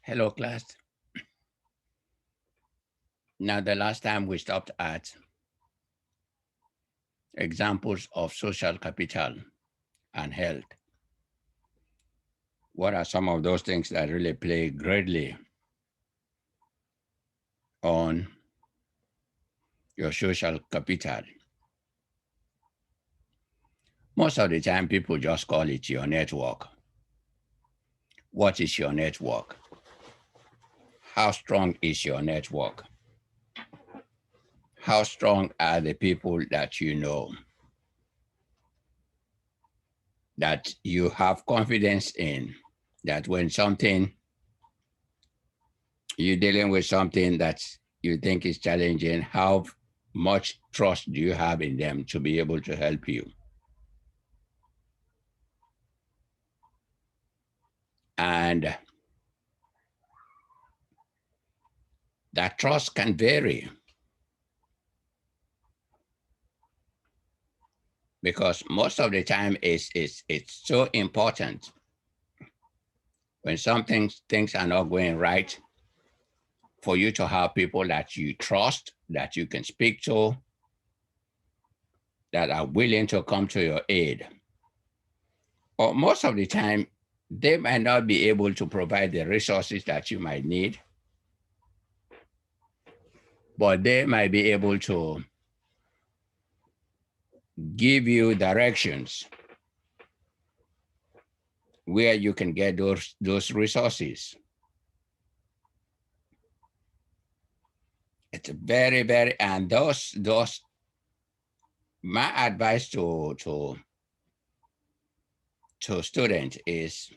Hello, class. Now, the last time we stopped at examples of social capital and health. What are some of those things that really play greatly on your social capital? Most of the time, people just call it your network. What is your network? How strong is your network? How strong are the people that you know, that you have confidence in, that when you're dealing with something that you think is challenging, how much trust do you have in them to be able to help you? And that trust can vary because most of the time it's so important when things are not going right for you to have people that you trust, that you can speak to, that are willing to come to your aid. Or most of the time, they might not be able to provide the resources that you might need, but they might be able to give you directions where you can get those resources. It's very, very, and those my advice to students is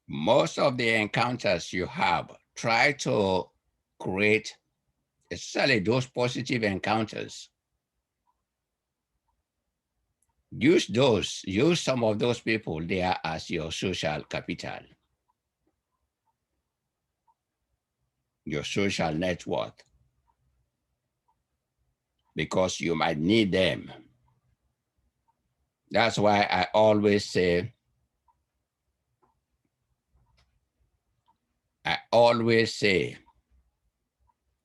most of the encounters you have, try to create, especially those positive encounters. Use some of those people there as your social capital, your social network, because you might need them. That's why I always say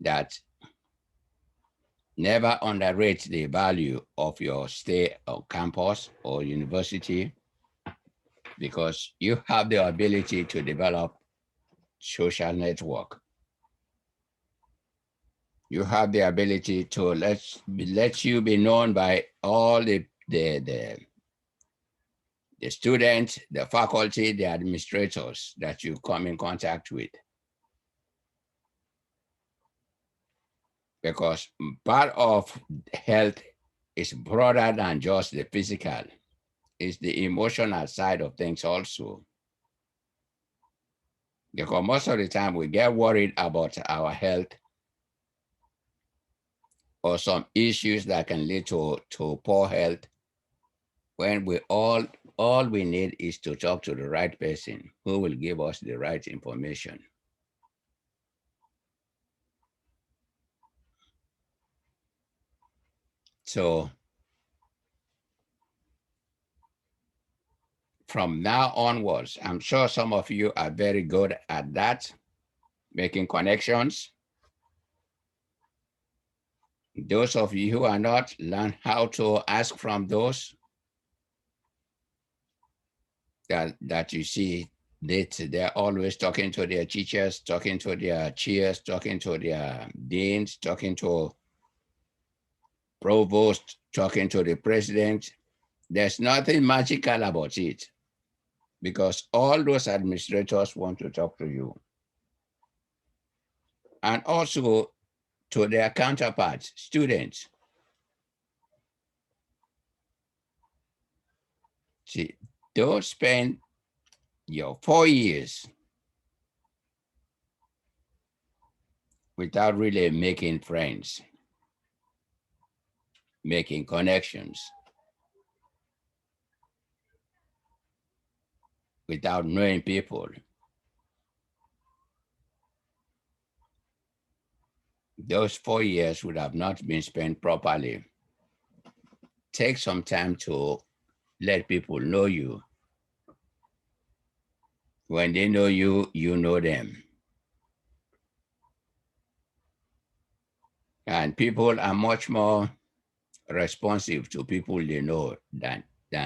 that never underrate the value of your stay on campus or university because you have the ability to develop social network. You have the ability to let you be known by all the students, the faculty, the administrators that you come in contact with. Because part of health is broader than just the physical, it's the emotional side of things also. Because most of the time we get worried about our health or some issues that can lead to poor health when all we need is to talk to the right person who will give us the right information. So from now onwards, I'm sure some of you are very good at that, making connections. Those of you who are not, learn how to ask from those that you see they're always talking to their teachers, talking to their chairs, talking to their deans, talking to provost, talking to the president. There's nothing magical about it because all those administrators want to talk to you. And also to their counterparts, students. See, don't spend your 4 years without really making friends, making connections, without knowing people. Those 4 years would have not been spent properly. Take some time to let people know you. When they know you, you know them. And people are much more responsive to people they know than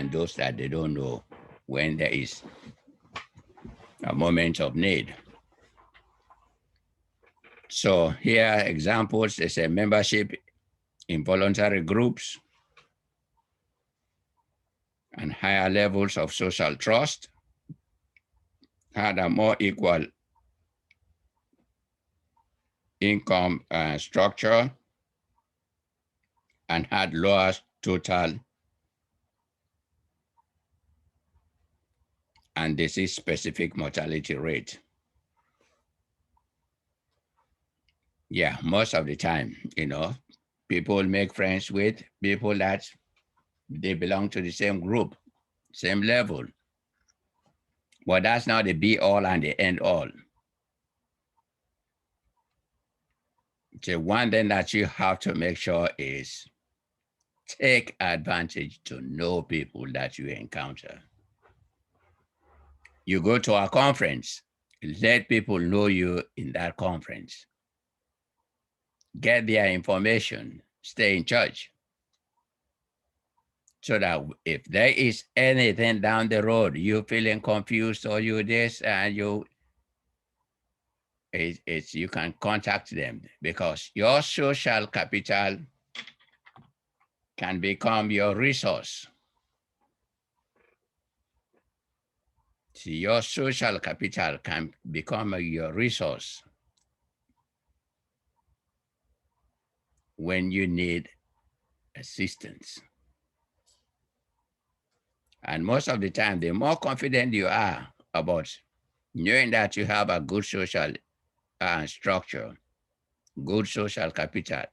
those that they don't know when there is a moment of need. So here are examples. There's a membership in voluntary groups and higher levels of social trust had a more equal income structure and had lower total and disease-specific mortality rate. Yeah, most of the time, people make friends with people that they belong to the same group, same level. But that's not the be all and the end all. The one thing that you have to make sure is take advantage to know people that you encounter. You go to a conference, let people know you in that conference. Get their information, stay in touch. So that if there is anything down the road, you feeling confused or you this and you can contact them because your social capital can become your resource. See, your social capital can become your resource when you need assistance. And most of the time, the more confident you are about knowing that you have a good social structure, good social capital,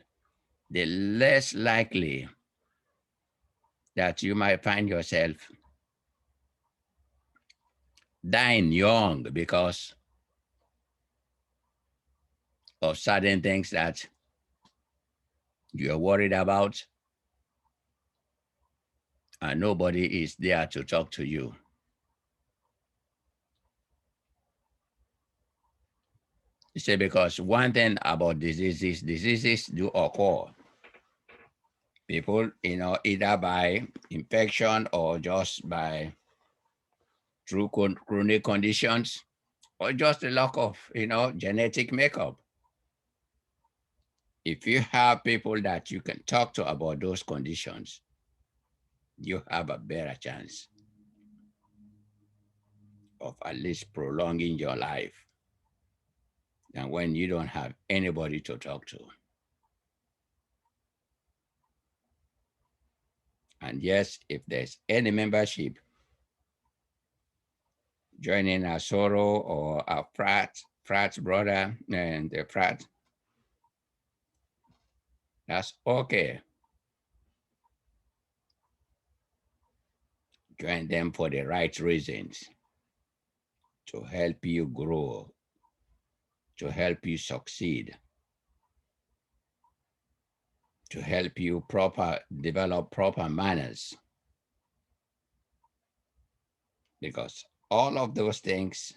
the less likely that you might find yourself dying young because of certain things that you're worried about and nobody is there to talk to you. You see, because one thing about diseases do occur. People, either by infection or just by through chronic conditions or just a lack of, genetic makeup. If you have people that you can talk to about those conditions, you have a better chance of at least prolonging your life than when you don't have anybody to talk to. And yes, if there's any membership joining a sorrow or a frat brother and a frat, that's okay. Join them for the right reasons to help you grow, to help you succeed, to help you develop proper manners. Because all of those things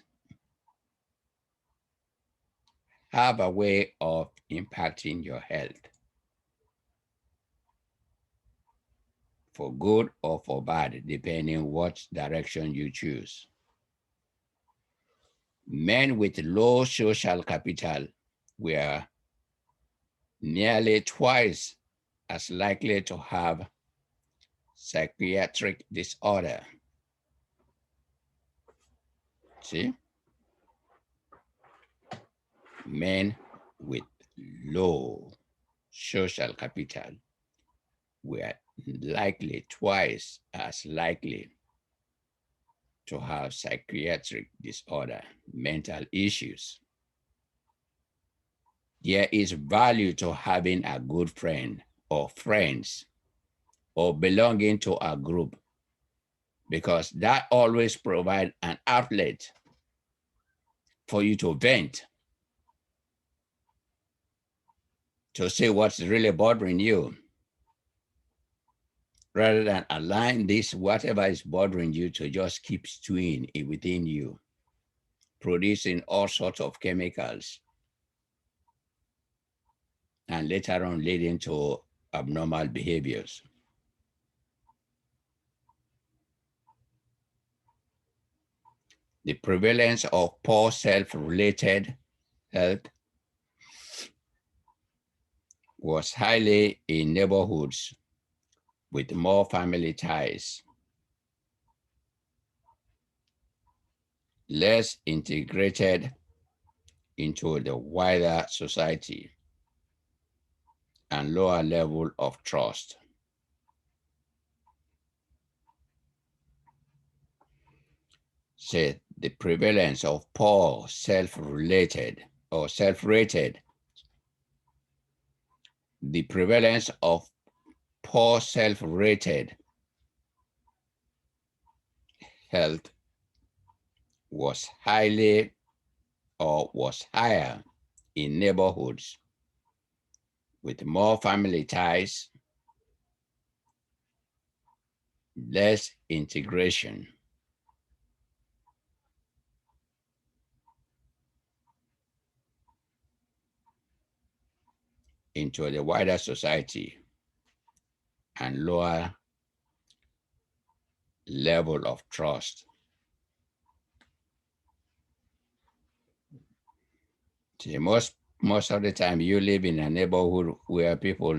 have a way of impacting your health for good or for bad, depending what direction you choose. Men with low social capital were nearly twice as likely to have psychiatric disorder. See? Men with low social capital were likely twice as likely to have psychiatric disorder, mental issues. There is value to having a good friend or friends or belonging to a group because that always provides an outlet for you to vent, to say what's really bothering you, rather than allowing this, whatever is bothering you, to just keep stewing within you. producing all sorts of chemicals and later on leading to abnormal behaviors. The prevalence of poor self-related health was highly in neighborhoods with more family ties, less integrated into the wider society, and lower level of trust. Said the prevalence of poor self-related or self-rated, the prevalence of poor self-rated health was highly or was higher in neighborhoods with more family ties, less integration into the wider society, and lower level of trust. See, most of the time you live in a neighborhood where people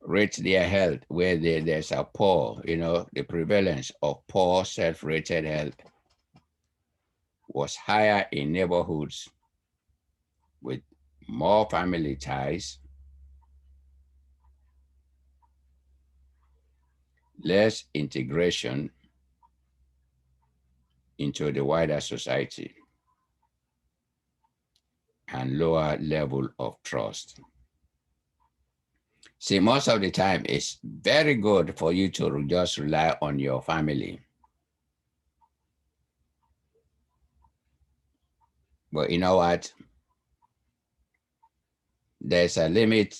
rate their health, where there's a poor, the prevalence of poor self-rated health was higher in neighborhoods with more family ties, less integration into the wider society, and lower level of trust. See, most of the time it's very good for you to just rely on your family. But you know what? There's a limit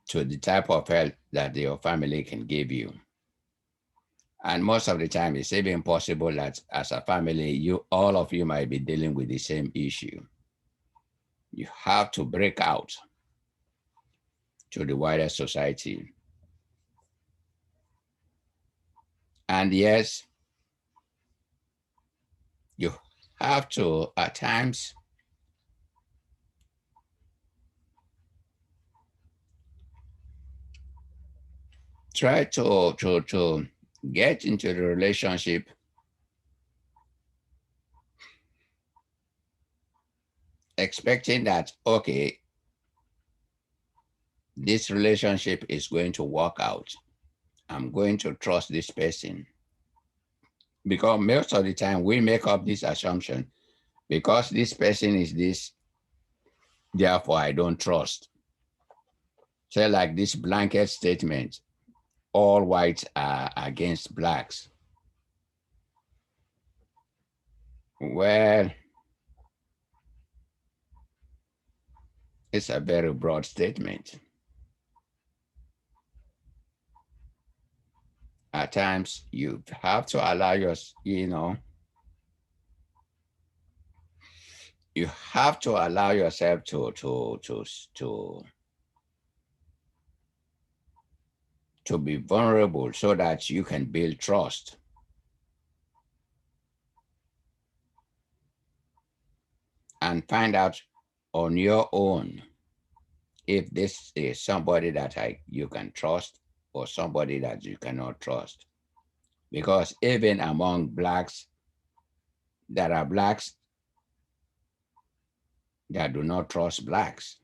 to the type of help that your family can give you. And most of the time, it's even possible that as a family, all of you might be dealing with the same issue. You have to break out to the wider society. And yes, you have to, at times, try to get into the relationship expecting that, okay, this relationship is going to work out. I'm going to trust this person. Because most of the time we make up this assumption, because this person is this, therefore I don't trust. So like this blanket statement, all whites are against blacks. Well, it's a very broad statement. At times you have to allow you have to allow yourself to be vulnerable so that you can build trust. And find out on your own if this is somebody that you can trust or somebody that you cannot trust. Because even among blacks, there are blacks that do not trust blacks.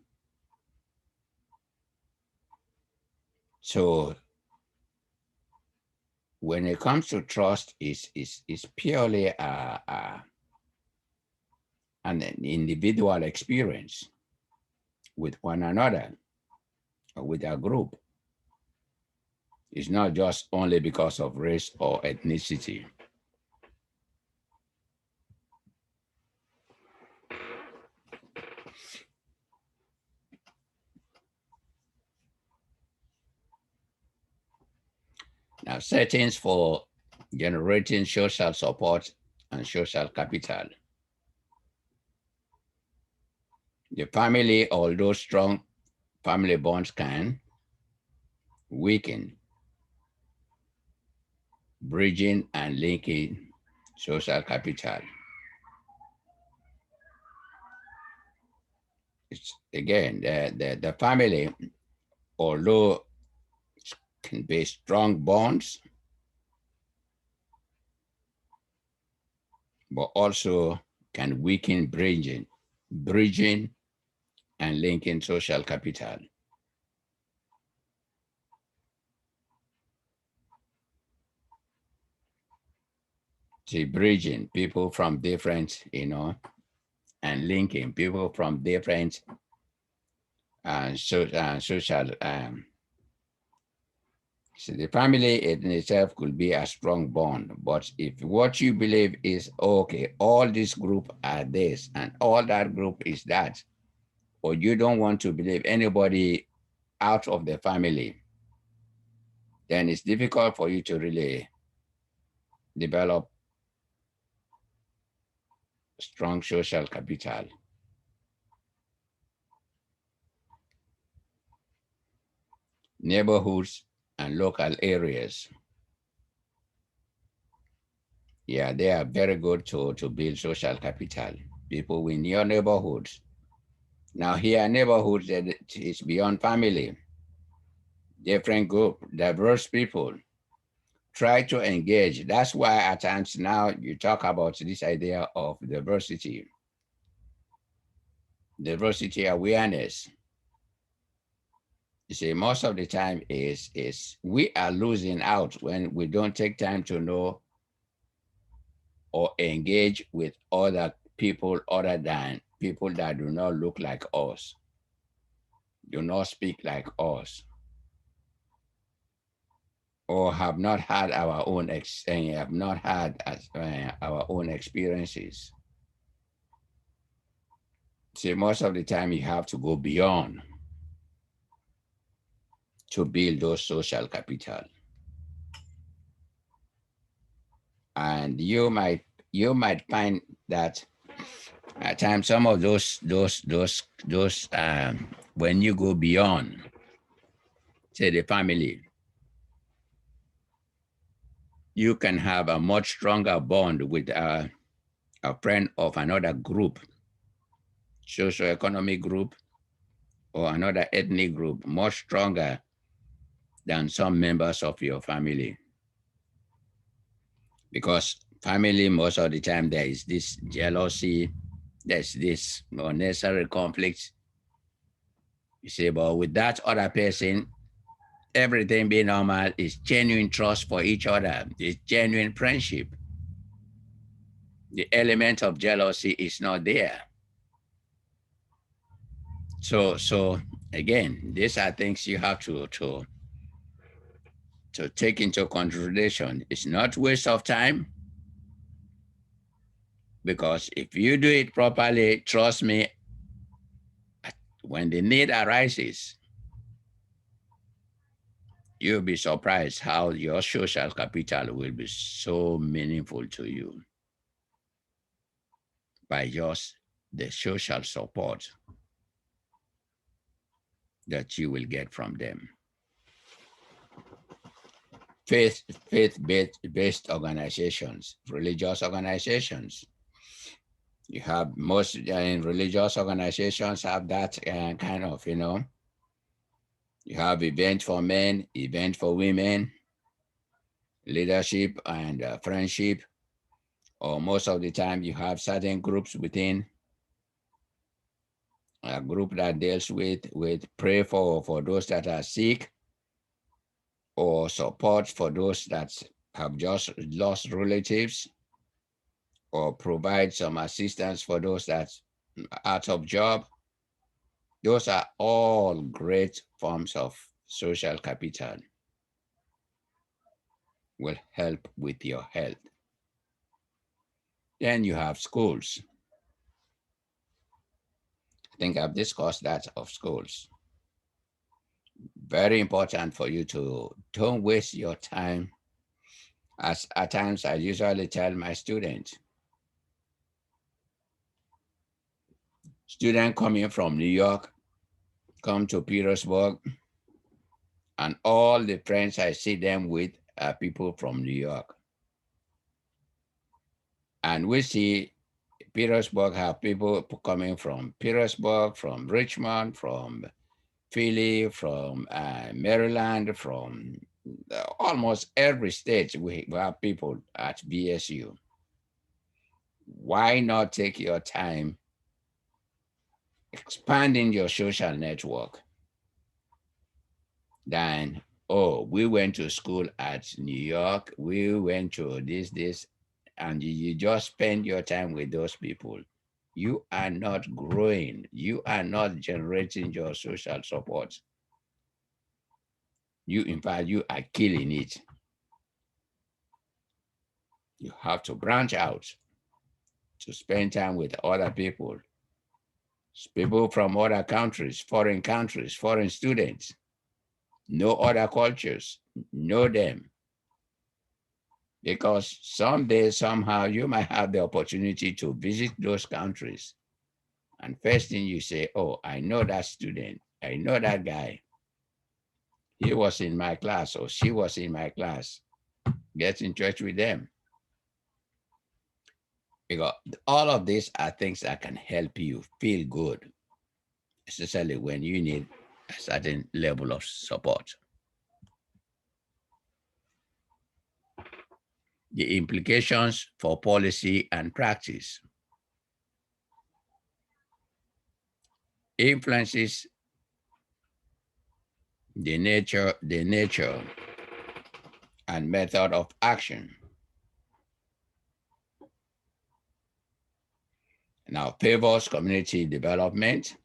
So when it comes to trust, is purely an individual experience with one another or with a group. It's not just only because of race or ethnicity. Now, settings for generating social support and social capital. The family, although strong family bonds can weaken, bridging and linking social capital. It's again the family, although can be strong bonds, but also can weaken bridging and linking social capital. See, bridging people from different, and linking people from different social. So the family in itself could be a strong bond, but if what you believe is okay, all this group are this and all that group is that, or you don't want to believe anybody out of the family, then it's difficult for you to really develop strong social capital. Neighborhoods and local areas, yeah, they are very good to build social capital. People in your neighborhoods. Now here, neighborhoods that is beyond family, different group, diverse people. Try to engage. That's why at times now you talk about this idea of diversity awareness. You see, most of the time is we are losing out when we don't take time to know or engage with other people other than people that do not look like us, do not speak like us, or have not had our own experiences. See, most of the time you have to go beyond to build those social capital. And you might find that at times some of those when you go beyond, say, the family, you can have a much stronger bond with a friend of another group, socioeconomic group, or another ethnic group, much stronger than some members of your family. Because family, most of the time, there is this jealousy, there's this unnecessary conflict. You say, but with that other person, everything being normal is genuine trust for each other, it's genuine friendship. The element of jealousy is not there. So again, these are things you have to take into consideration. It's not waste of time, because if you do it properly, trust me, when the need arises, you'll be surprised how your social capital will be so meaningful to you by just the social support that you will get from them. Faith based organizations, religious organizations. You have most in religious organizations have that kind of, you have event for men, event for women, leadership and friendship, or most of the time you have certain groups within a group that deals with pray for those that are sick, or support for those that have just lost relatives, or provide some assistance for those that are out of job. Those are all great forms of social capital, will help with your health. Then you have schools. I think I've discussed that of schools. Very important for you to don't waste your time As at times I usually tell my students, student coming from New York, come to Petersburg, and all the friends I see them with are people from New York. And we see Petersburg have people coming from Petersburg, from Richmond, from Philly, from Maryland, from almost every state. We have people at BSU. Why not take your time expanding your social network than, oh, we went to school at New York, we went to this, and you just spend your time with those people. You are not growing. You are not generating your social support. You, in fact, you are killing it. You have to branch out to spend time with other people from other countries, foreign students, know other cultures, know them. Because someday, somehow, you might have the opportunity to visit those countries. And first thing you say, oh, I know that student. I know that guy. He was in my class or she was in my class. Get in touch with them. Because all of these are things that can help you feel good, especially when you need a certain level of support. The implications for policy and practice influences the nature and method of action. Now favors community development,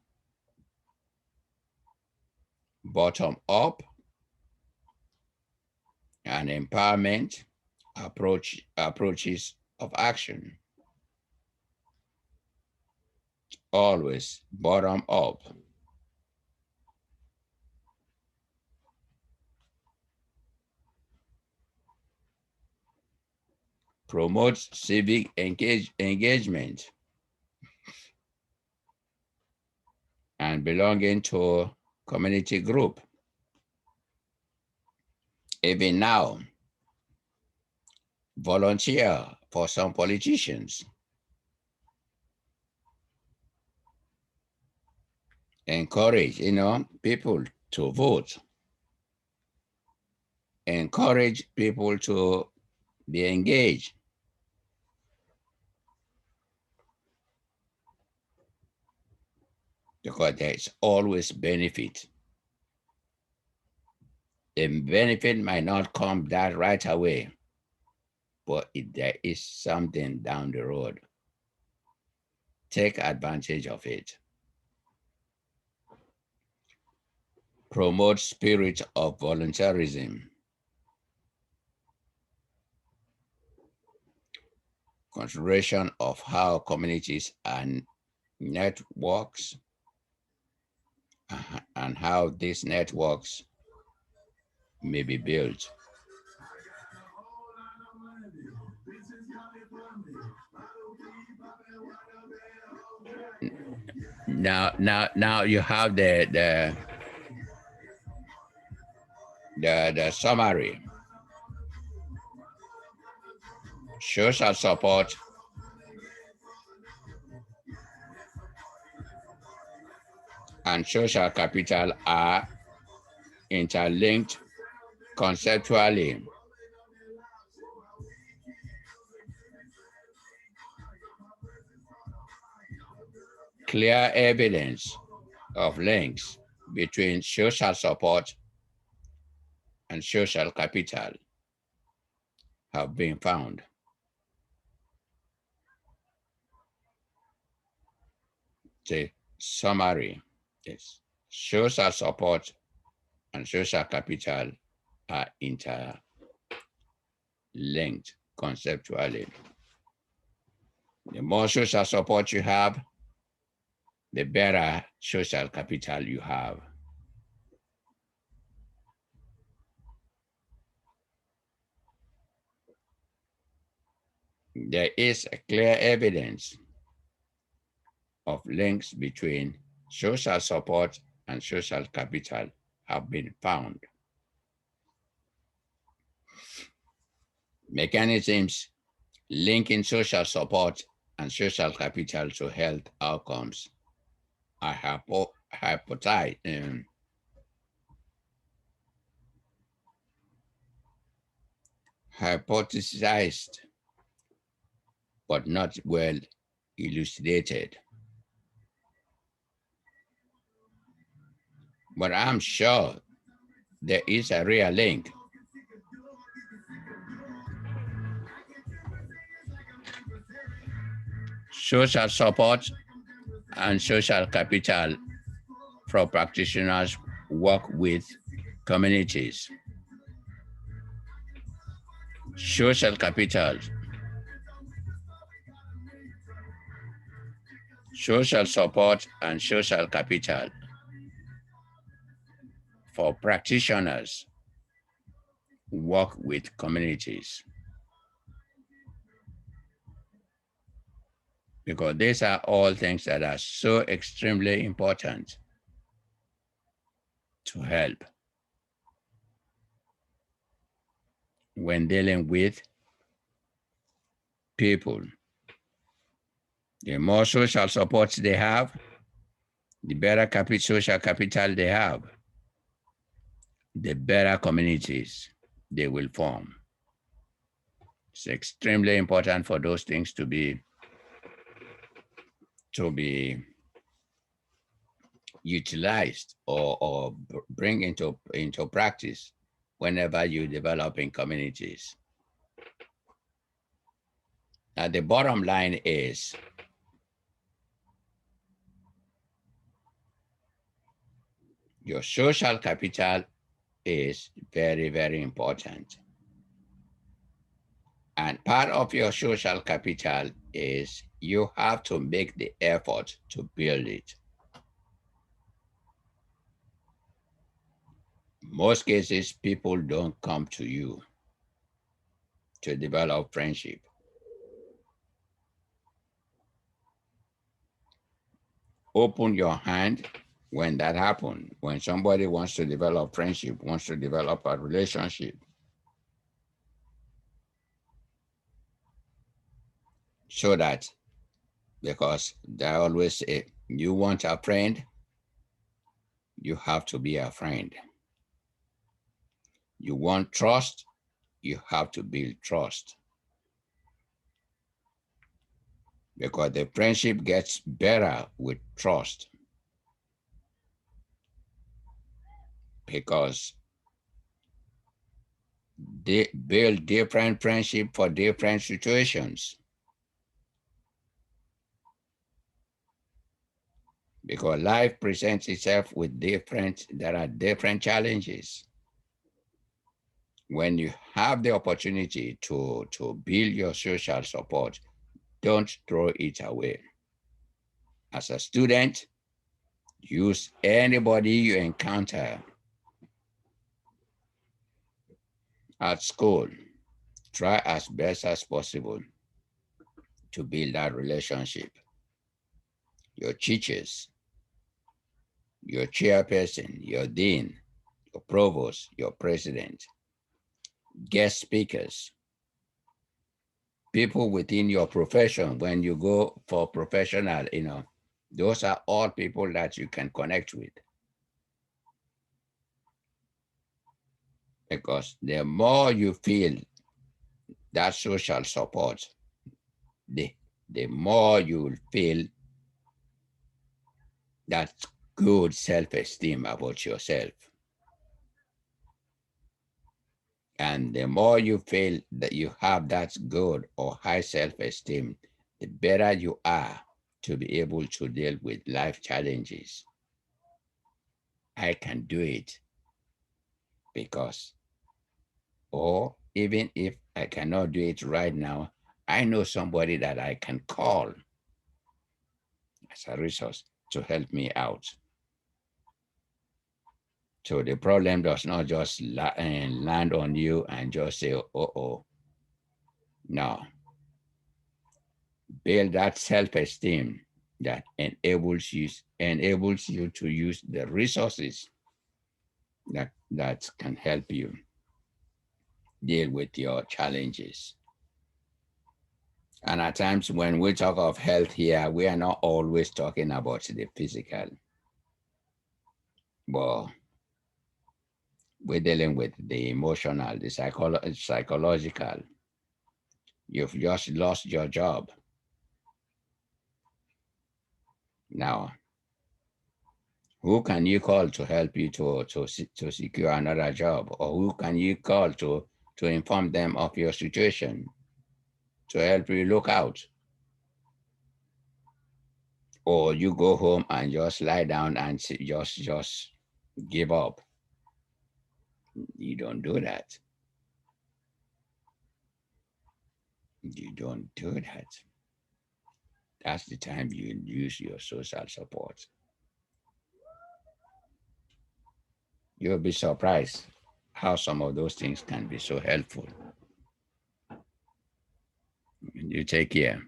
bottom up and empowerment approaches of action. Always bottom up. Promotes civic engagement and belonging to community group. Even now, volunteer for some politicians. Encourage, people to vote. Encourage people to be engaged because there's always benefit. The benefit might not come that right away, but if there is something down the road, take advantage of it. Promote spirit of volunteerism. Consideration of how communities and networks and how these networks may be built. Now you have the summary. Social support and social capital are interlinked conceptually. Clear evidence of links between social support and social capital have been found. The summary is social support and social capital are interlinked conceptually. The more social support you have, the better social capital you have. there is a clear evidence of links between social support and social capital have been found. Mechanisms linking social support and social capital to health outcomes are hypothesized but not well elucidated. But I'm sure there is a real link. Social support and social capital for practitioners work with communities. Social capital, social support and social capital for practitioners work with communities. Because these are all things that are so extremely important to help when dealing with people. The more social support they have, the better social capital they have, the better communities they will form. It's extremely important for those things to be utilized or bring into practice whenever you develop in communities. Now, the bottom line is your social capital is very, very important. And part of your social capital is you have to make the effort to build it. Most cases, people don't come to you to develop friendship. Open your hand when that happens, when somebody wants to develop friendship, wants to develop a relationship. So that, because they always say, you want a friend, you have to be a friend. You want trust, you have to build trust. Because the friendship gets better with trust. Because they build different friendship for different situations. Because life presents itself with there are different challenges. When you have the opportunity to build your social support, don't throw it away. As a student, use anybody you encounter at school. Try as best as possible to build that relationship. Your teachers, your chairperson, your dean, your provost, your president, guest speakers, people within your profession. When you go for professional, those are all people that you can connect with. Because the more you feel that social support, the more you will feel that good self-esteem about yourself. And the more you feel that you have that good or high self-esteem, the better you are to be able to deal with life challenges. I can do it because, or even if I cannot do it right now, I know somebody that I can call as a resource to help me out. So the problem does not just land on you and just say, oh, no. build that self-esteem that enables you to use the resources that can help you deal with your challenges. And at times when we talk of health here, we are not always talking about the physical, but we're dealing with the emotional, the psychological. You've just lost your job. Now, who can you call to help you to secure another job? Or who can you call to inform them of your situation, to help you look out? Or you go home and just lie down and just give up. You don't do that. You don't do that. That's the time you use your social support. You'll be surprised how some of those things can be so helpful. You take care.